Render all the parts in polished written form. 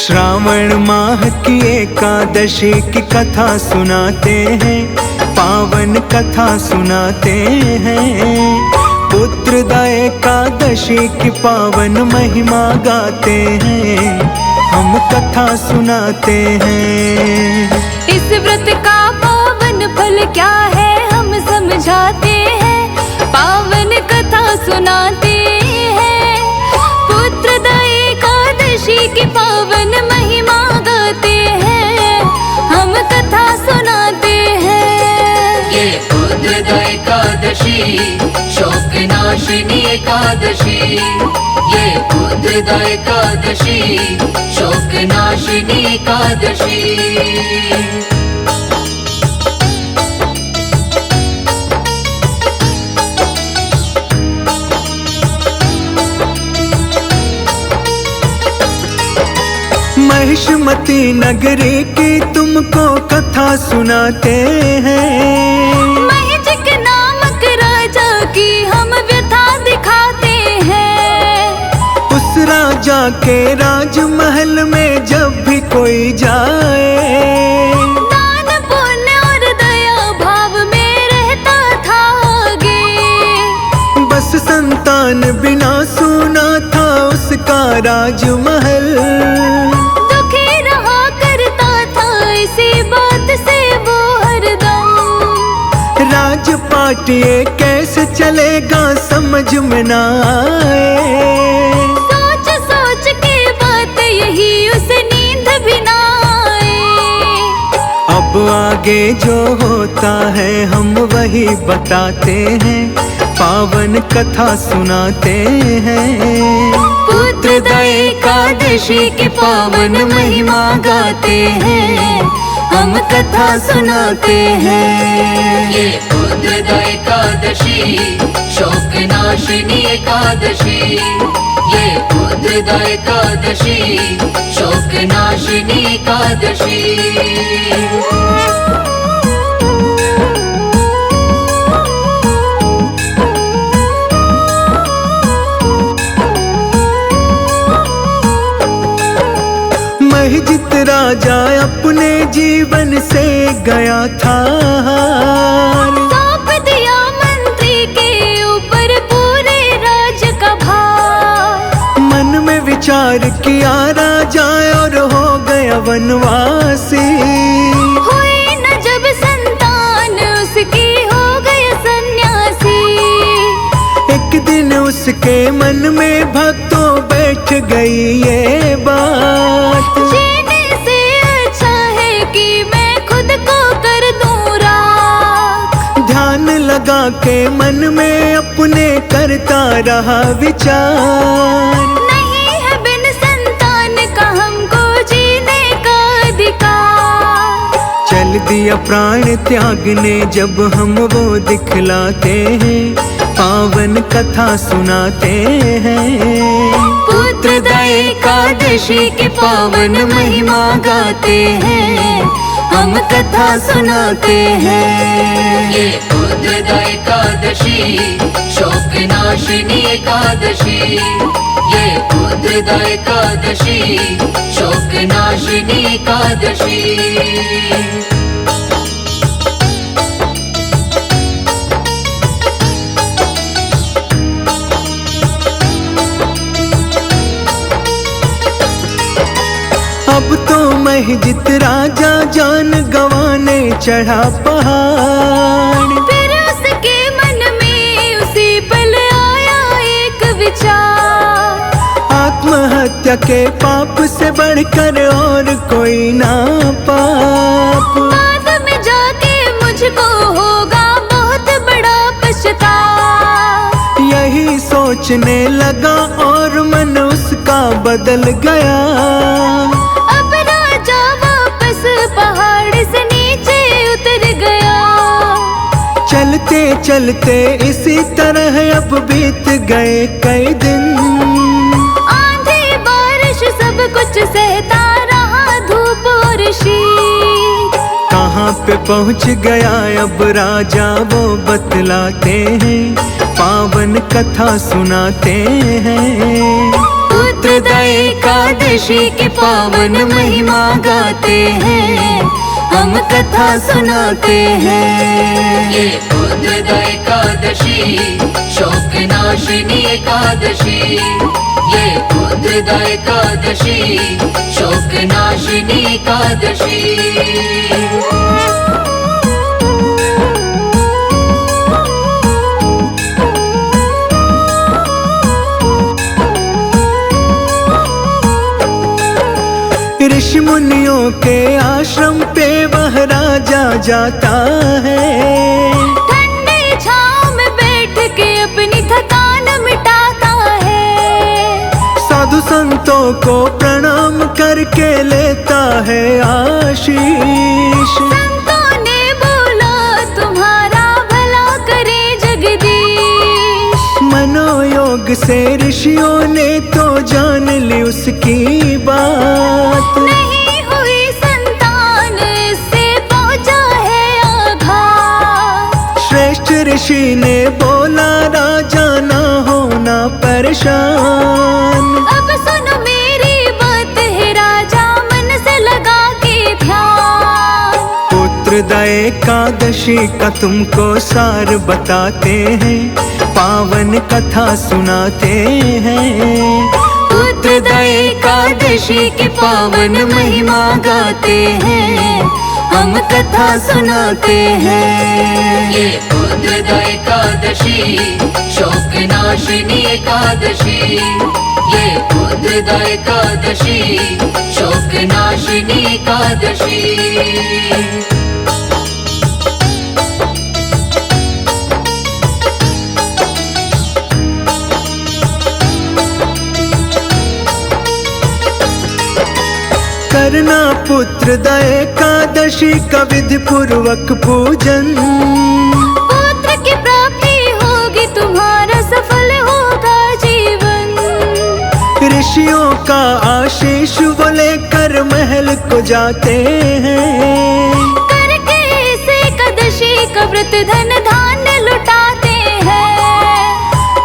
श्रावण माह की एकादशी की कथा सुनाते हैं, पावन कथा सुनाते हैं। पुत्रदा एकादशी की पावन महिमा गाते हैं, हम कथा सुनाते हैं। इस व्रत का पावन फल क्या है हम समझाते हैं, पावन कथा सुनाते हैं। पुत्रदा एकादशी की पावन महिमा गाते हैं, हम कथा सुनाते हैं। ये पुत्रदा एकादशी शोक नाशिनी एकादशी, ये पुत्रदा एकादशी शोक नाशिनी एकादशी। महिषमती नगरी की तुमको कथा सुनाते हैं। महिषक नामक राजा की हम व्यथा दिखाते हैं। उस राजा के राजमहल में जब भी कोई जाए, दान पुण्य और दया भाव में रहता था आगे। बस संतान बिना सुना था उसका राजमहल। दुखी रहा करता था इसी बात से वो हरदम। राजपाट ये कैसे चलेगा समझ में ना आए। सोच सोच के बात यही उसे नींद भी ना आए। अब आगे जो होता है हम वही बताते हैं, पावन कथा सुनाते हैं। पुत्रदा एकादशी की पावन महिमा गाते हैं, हम कथा सुनाते हैं। ये पुत्रदा एकादशी शोक नाशिनी एकादशी, ये पुत्रदा एकादशी शोक नाशिनी एकादशी। महिजित राजा अपने जीवन से गया था, सौंप दिया मंत्री के ऊपर पूरे राज का भार। मन में विचार किया राजा और हो गया वनवासी। हुई न जब संतान उसकी हो गए सन्यासी। एक दिन उसके मन में भक्तों बैठ गई ये बात, जीने से अच्छा है कि मैं खुद को कर दूं राख। ध्यान लगा के मन में अपने करता रहा विचार। नहीं है बिन संतान का हमको जीने का अधिकार। चल दिया प्राण त्यागने जब हम वो दिखलाते हैं, पावन कथा सुनाते हैं। पुत्रदा एकादशी की पावन महिमा गाते हैं, हम कथा सुनाते हैं। ये पुत्रदा एकादशी शोक नाशिनी एकादशी, ये पुत्रदा एकादशी शोक नाशिनी एकादशी। अब तो महिजित राजा जान गंवाने चढ़ा पहाड़। फिर उसके मन में उसी पल आया एक विचार। आत्महत्या के पाप से बढ़कर और कोई ना पाप। बाद में जाके मुझको होगा बहुत बड़ा पछतावा। यही सोचने लगा और मन उसका बदल गया। अब राजा वापस पहाड़ से नीचे उतर गया। चलते चलते इसी तरह अब बीत गए कई दिन। आंधी बारिश सब कुछ सहता रहा, धूप और शीत। कहाँ पे पहुँच गया अब राजा वो बतलाते हैं, पावन कथा सुनाते हैं। पुत्र पुत्रदा एकादशी की पावन महिमा गाते हैं, हम कथा सुनाते हैं। ये पुत्रदा एकादशी शोक नाशिनी एकादशी, ये पुत्रदा एकादशी शोक नाशिनी एकादशी। ऋषि मुनियों के आश्रम पे वह राजा जाता है, ठंडी छांव में बैठ के अपनी थकान मिटाता है। साधु संतों को प्रणाम करके लेता है आशीष। संतों ने बोला तुम्हारा भला करे जगदीश। मनोयोग से ऋषियों ने तो जान ली उसकी बात, नहीं हुई संतान इससे पहुंचा है आघात। श्रेष्ठ ऋषि ने बोला राजा ना होना परेशान। अब सुनो मेरी बात है राजा, मन से लगा के ध्यान। पुत्रदा एकादशी का तुमको सार बताते हैं, पावन कथा सुनाते हैं। पुत्रदा एकादशी की पावन महिमा गाते हैं, हम कथा सुनाते हैं। ये पुत्रदा एकादशी शोक नाशिनी एकादशी, ये पुत्रदा एकादशी शोक नाशिनी एकादशी। करना पुत्रदा एकादशी का विधि पूर्वक पूजन, पुत्र की प्राप्ति होगी तुम्हारा सफल होगा जीवन। ऋषियों का आशीष वो लेकर महल को जाते हैं, करके इस एकादशी का व्रत धन धान्य लुटाते हैं।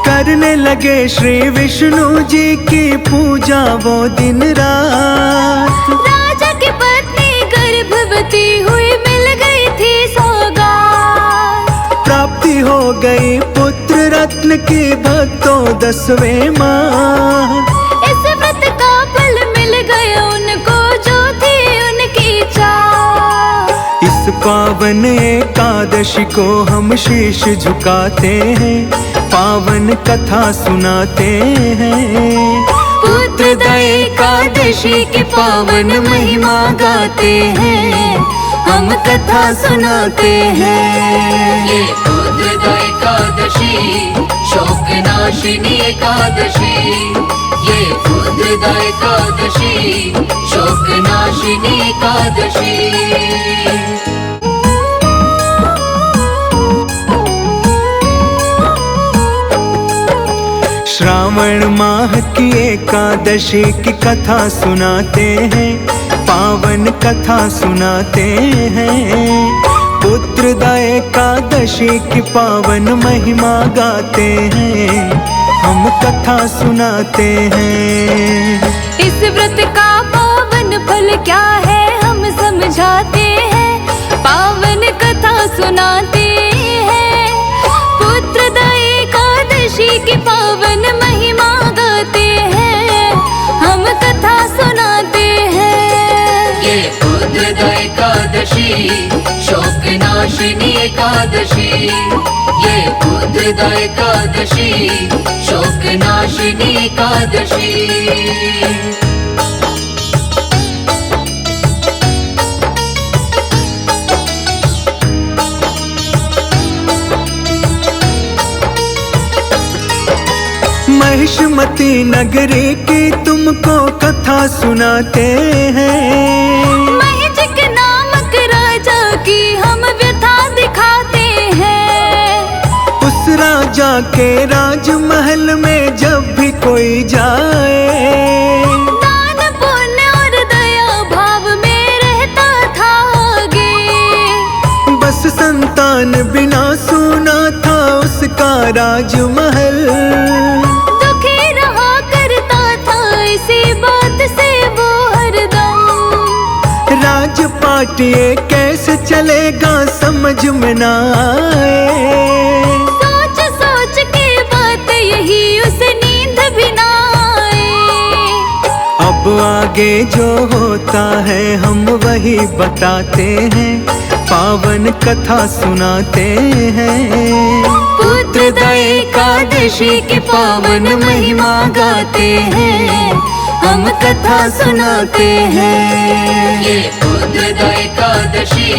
करने लगे श्री विष्णु जी की पूजा वो दिन रात। राजा की पत्नी गर्भवती हुई, मिल गई थी सौगात। प्राप्ति हो गई पुत्र रत्न की भक्तों 10वें माह। इस व्रत का फल मिल गया उनको जो थी उनकी चाह। इस पावन एकादशी को हम शीश झुकाते हैं, पावन कथा सुनाते हैं। पुत्रदा एकादशी की पावन महिमा गाते हैं, हम कथा सुनाते हैं। ये पुत्रदा एकादशी शोक नाशिनी एकादशी, ये पुत्रदा एकादशी शोक नाशिनी एकादशी। श्रावण माह की एकादशी की कथा सुनाते हैं, पावन कथा सुनाते हैं। पुत्रदा एकादशी की पावन महिमा गाते हैं, हम कथा सुनाते हैं। इस व्रत का पावन फल क्या है हम समझाते हैं, पावन कथा सुनाते हैं। पुत्रदा एकादशी की पावन महिमा गाते हैं, हम कथा सुनाते हैं। ये पुत्रदा एकादशी शोक नाशिनी एकादशी, ये पुत्रदा एकादशी शोक नाशिनी एकादशी। महिष्मती नगरी की तुमको कथा सुनाते हैं, महिषक नामक राजा की हम व्यथा दिखाते हैं। उस राजा के राजमहल में जब भी कोई जाए, दान पुण्य और दया भाव में रहता था आगे। बस संतान बिना सुना था उसका राजमहल। दुखी रहा करता था इस काटिए कैसे चलेगा समझ में ना आए। सोच सोच के बात यही उसे नींद भी ना आए। अब आगे जो होता है हम वही बताते हैं, पावन कथा सुनाते हैं। पुत्रदा एकादशी की पावन महिमा गाते हैं, हम कथा सुनाते हैं। ये पुत्रदा एकादशी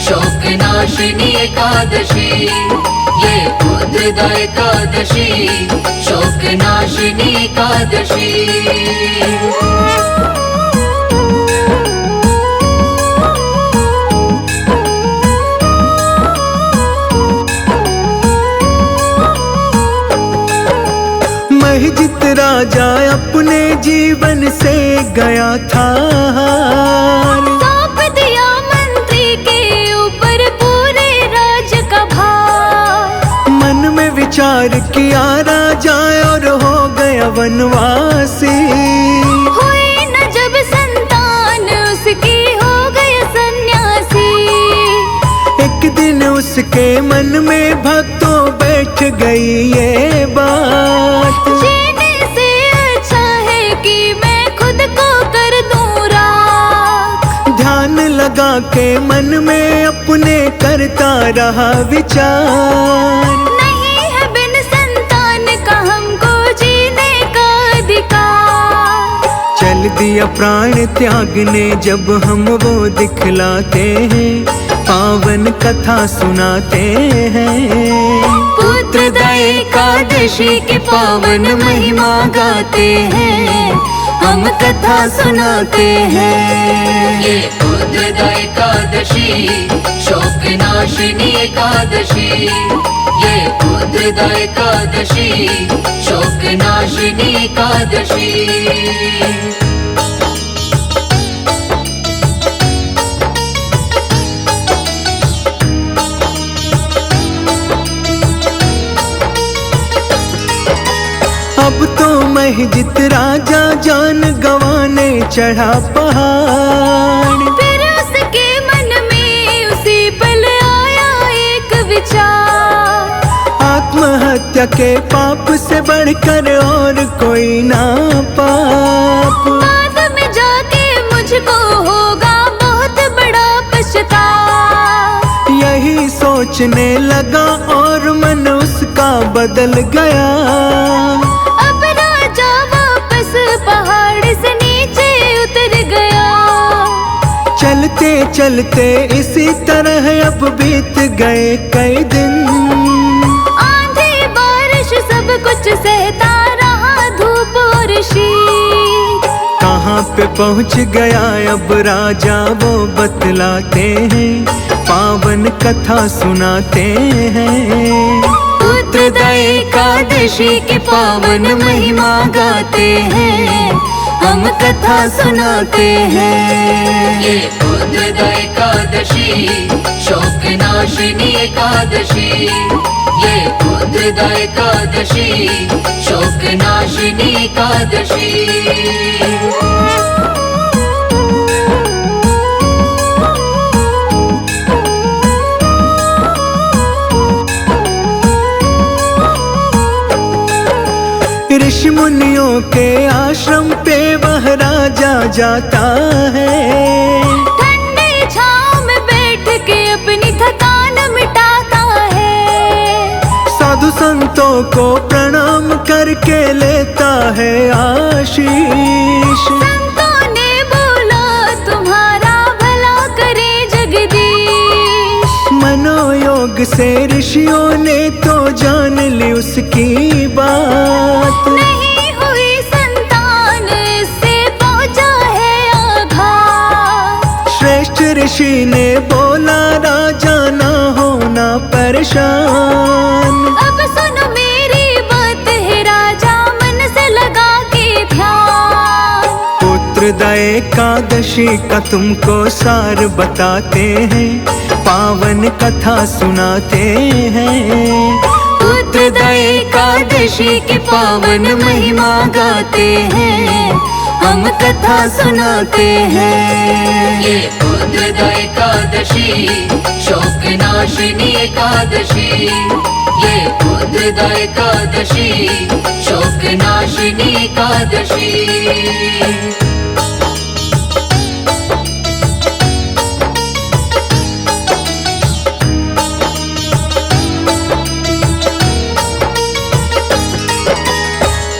शोक नाशिनी एकादशी, ये पुत्रदा एकादशी शोक नाशिनी एकादशी। महजित राजा अपने जीवन से गया था हार। सौंप दिया मंत्री के ऊपर पूरे राज का भार। मन में विचार किया राजा और हो गया वनवासी। हुई न जब संतान उसकी हो गए सन्यासी। एक दिन उसके मन में भक्तों बैठ गई ये बात, जीने से अच्छा है कि मैं खुद को कर दूं राख। ध्यान लगा के मन में अपने करता रहा विचार। नहीं है बिन संतान का हमको जीने का अधिकार। चल दिया प्राण त्यागने जब हम वो दिखलाते हैं, पावन कथा सुनाते हैं। पुत्रदा एकादशी की पावन महिमा गाते हैं, हम कथा सुनाते हैं। ये पुत्रदा एकादशी शोक नाशिनी एकादशी, ये पुत्रदा एकादशी शोक नाशिनी एकादशी। अब तो महजित राजा जान गंवाने चढ़ा पहाड़। फिर उसके मन में उसी पल आया एक विचार। आत्महत्या के पाप से बढ़कर और कोई ना पाप। बाद में जाके मुझको होगा बहुत बड़ा पछतावा। यही सोचने लगा और मन उसका बदल गया। अब राजा वापस पहाड़ से नीचे उतर गया। चलते चलते इसी तरह अब बीत गए कई दिन। आंधी बारिश सब कुछ सहता रहा, धूप और शीत। कहाँ पे पहुँच गया अब राजा वो बतलाते हैं, पावन कथा सुनाते हैं। पुत्रदा एकादशी की पावन महिमा गाते हैं, हम कथा सुनाते हैं। ये पुत्रदा एकादशी शोक नाशिनी एकादशी, ये पुत्रदा एकादशी शोक नाशिनी एकादशी। ऋषि मुनियों के आश्रम पे वह राजा जाता है। ठंडे छांव में बैठ के अपनी थकान मिटाता है। साधु संतों को प्रणाम करके लेता है आशीष। संतों ने बोला तुम्हारा भला करे जगदीश। मनोयोग से ऋषियों ने तो जान ली उसकी बात। नहीं हुई संतान, इससे पहुंचा है आघात। श्रेष्ठ ऋषि ने बोला राजा ना होना परेशान। अब सुनो मेरी बात है राजा, मन से लगा के ध्यान। पुत्रदा एकादशी का तुमको सार बताते हैं, पावन कथा सुनाते हैं। पुत्रदा एकादशी की पावन महिमा गाते हैं, हम कथा सुनाते हैं। ये उद्रद एकादशी शोक नाशिनी एकादशी, ये उद्रद एकादशी शोक नाशिनी एकादशी।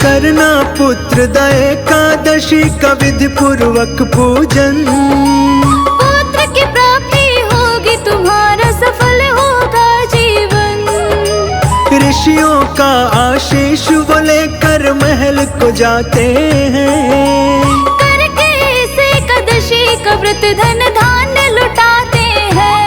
करना पुत्र द एकादशी का विधि पूर्वक पूजन, पुत्र की प्राप्ति होगी तुम्हारा सफल होगा जीवन। ऋषियों का आशीष वो लेकर महल को जाते हैं, करके इस एकादशी का व्रत धन धान्य लुटाते हैं।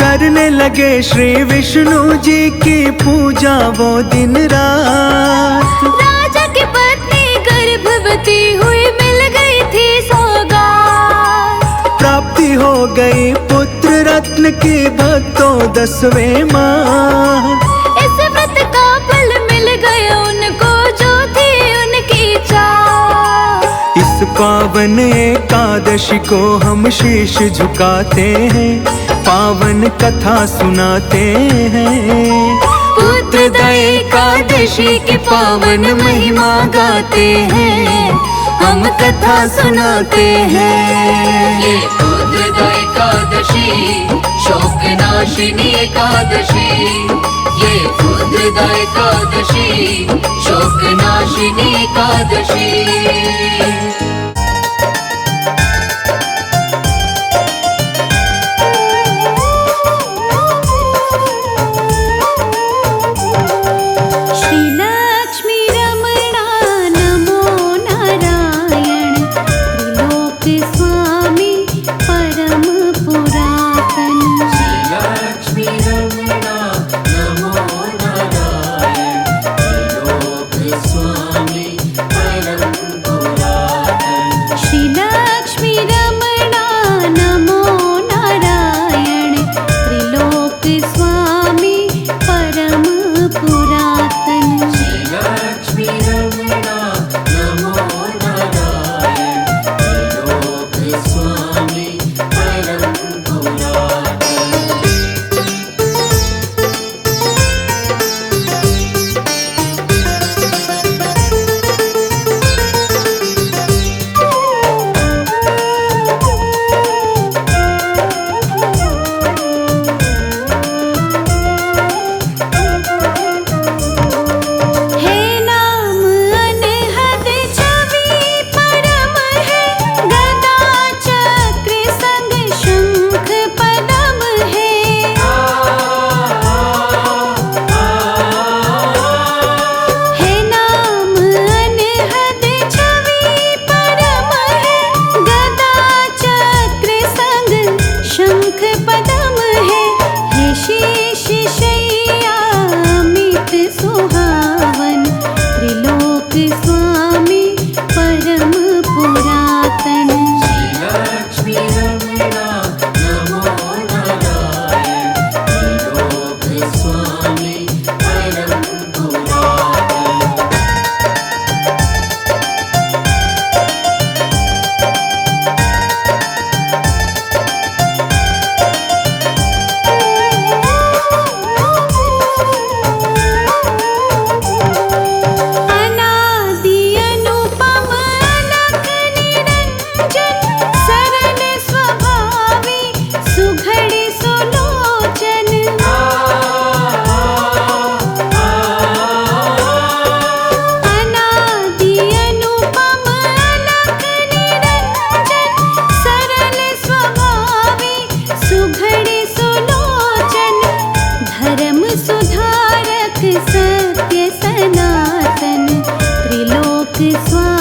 करने लगे श्री विष्णु जी की पूजा वो दिन रात। राजा की पत्नी गर्भवती हुई मिल गई थी सौगात, प्राप्ति हो गई पुत्र रत्न की भक्तों 10वें माह। इस व्रत का फल मिल गया उनको जो थी उनकी चाह। इस पावन एकादशी को हम शीश झुकाते हैं, पावन कथा सुनाते हैं। पुत्र द एकादशी की पावन महिमा गाते हैं, हम कथा सुनाते हैं। ये उद्रद एकादशी शोक नाशिनी एकादशी, ये उद्रद एकादशी शोक नाशिनी एकादशी। सत्य सनातन त्रिलोक स्वामी।